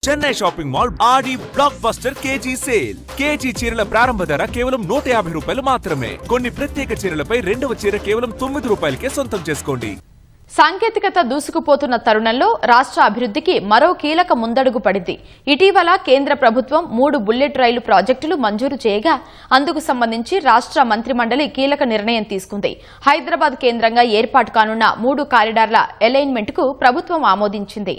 Chennai shopping mall Aadi blockbuster KG sale. KG చీరల ప్రారంభ ధర కేవలం 150 రూపాయలు మాత్రమే. కొన్ని ప్రత్యేక చీరలపై రెండవ చీర కేవలం 9 రూపాయలకే సొంతం చేసుకోండి. సాంకేతికత దూసుకుపోతున్న తరుణంలో రాష్ట్ర అభివృద్ధికి మరో కీలక ముందడుగు పడింది. ఇటీవల కేంద్ర ప్రభుత్వం 3 బుల్లెట్ రైలు ప్రాజెక్టులు మంజూరు చేయగా అందుకు సంబంధించి రాష్ట్ర మంత్రిమండలి కీలక నిర్ణయం తీసుకుంది. హైదరాబాద్ కేంద్రంగా ఏర్పాటు కానున్న 3 కారిడార్ల అలైన్మెంట్ కు ప్రభుత్వం ఆమోదించింది.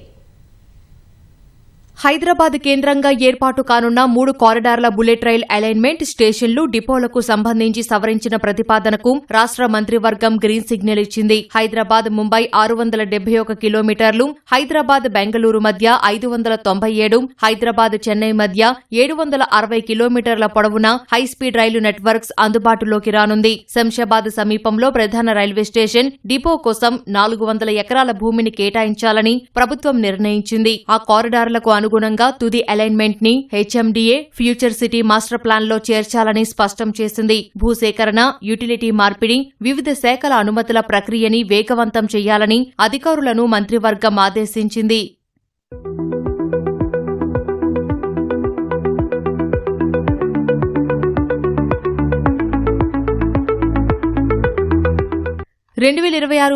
హైదరాబాద్ కేంద్రంగా ఏర్పాటు కానున్న 3 కారిడార్ల బుల్లెట్ రైల్ అలైన్మెంట్ స్టేషన్లు డిపోలకు సంబంధించి సవరించిన ప్రతిపాదనకు రాష్ట్ర మంత్రివర్గం గ్రీన్ సిగ్నల్ ఇచ్చింది. హైదరాబాద్ ముంబై 671 కిలోమీటర్లు, హైదరాబాద్ బెంగళూరు మధ్య 597, హైదరాబాద్ చెన్నై మధ్య 760 కిలోమీటర్ల పొడవున హైస్పీడ్ రైలు నెట్వర్క్స్ అందుబాటులోకి రానుంది. శంషాబాద్ సమీపంలో ప్రధాన రైల్వే స్టేషన్ డిపో కోసం 400 ఎకరాల భూమిని కేటాయించాలని ప్రభుత్వం నిర్ణయించింది. ఆ కారిడార్లకు అనుగుణంగా తుది అలైన్మెంట్ ని HMDA future city master plan లో చేర్చాలని స్పష్టం చేసింది. భూసేకరణ, యుటిలిటీ మార్పిడి, వివిధ శాఖల అనుమతుల ప్రక్రియని వేగవంతం చేయాలని అధికారులను మంత్రివర్గం ఆదేశించింది.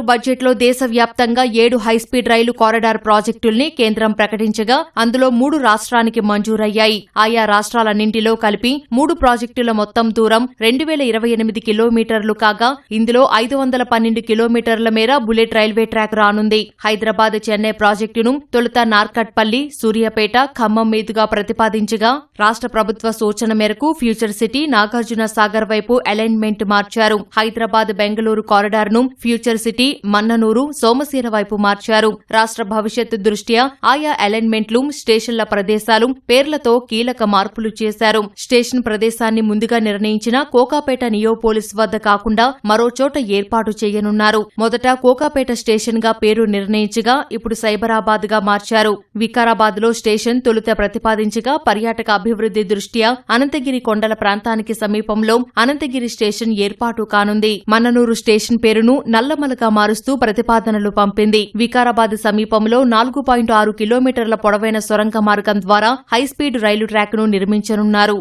బడ్జెట్లో దేశవ్యాప్తంగా 7 హైస్పీడ్ రైలు కారిడార్ ప్రాజెక్టుల్ని కేంద్రం ప్రకటించగా అందులో 3 రాష్ట్రానికి మంజూరయ్యాయి. ఆయా రాష్ట్రాలన్నింటిలో కలిపి 3 ప్రాజెక్టుల మొత్తం దూరం 2028 కిలోమీటర్లు కాగా ఇందులో 512 కిలోమీటర్ల మేర బుల్లెట్ రైల్వే ట్రాక్ రానుంది. హైదరాబాద్ చెన్నై ప్రాజెక్టును తొలుత నార్కట్పల్లి, సూర్యాపేట, ఖమ్మం మీదుగా ప్రతిపాదించగా రాష్ట్ర ప్రభుత్వ సూచన మేరకు ఫ్యూచర్ సిటీ, నాగార్జున సాగర్ వైపు అలైన్మెంట్ మార్చారు. హైదరాబాద్ బెంగళూరు కారిడార్ను ఫ్యూచర్ సిటీ, మన్ననూరు, సోమశీల వైపు మార్చారు. రాష్ట్ర భవిష్యత్తు దృష్ట్యా ఆయా అలైన్మెంట్లు, స్టేషన్ల ప్రదేశాలు, పేర్లతో కీలక మార్పులు చేశారు. స్టేషన్ ప్రదేశాన్ని ముందుగా నిర్ణయించిన కోకాపేట నియోపోలిస్ వద్ద కాకుండా మరో చోట ఏర్పాటు చేయనున్నారు. మొదట కోకాపేట స్టేషన్ గా పేరు నిర్ణయించగా ఇప్పుడు సైబరాబాద్ గా మార్చారు. వికారాబాద్ లో స్టేషన్ తొలుత ప్రతిపాదించగా పర్యాటక అభివృద్ది దృష్ట్యా అనంతగిరి కొండల ప్రాంతానికి సమీపంలో అనంతగిరి స్టేషన్ ఏర్పాటు కానుంది. మన్ననూరు స్టేషన్ పేరును నల్లమలగా మారుస్తూ ప్రతిపాదనలు పంపింది. వికారాబాద్ సమీపంలో 4.6 కిలోమీటర్ల పొడవైన సొరంగ మార్గం ద్వారా హైస్పీడ్ రైలు ట్రాక్ను నిర్మించనున్నారు.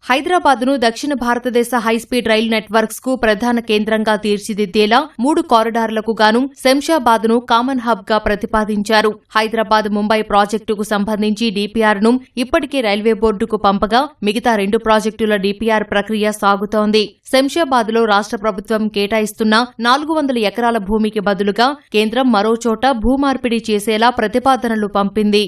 హైదరాబాద్ను దక్షిణ భారతదేశ హైస్పీడ్ రైలు నెట్వర్క్స్ కు ప్రధాన కేంద్రంగా తీర్చిదిద్దేలా 3 కారిడార్లకు గాను శంషాబాద్ను కామన్ హబ్ గా ప్రతిపాదించారు. హైదరాబాద్ ముంబై ప్రాజెక్టుకు సంబంధించి డీపీఆర్ ను ఇప్పటికే రైల్వే బోర్డుకు పంపగా మిగతా 2 ప్రాజెక్టుల డీపీఆర్ ప్రక్రియ సాగుతోంది. శంషాబాద్ లో రాష్ట్ర ప్రభుత్వం కేటాయిస్తున్న 400 ఎకరాల భూమికి బదులుగా కేంద్రం మరోచోట భూమార్పిడి చేసేలా ప్రతిపాదనలు పంపింది.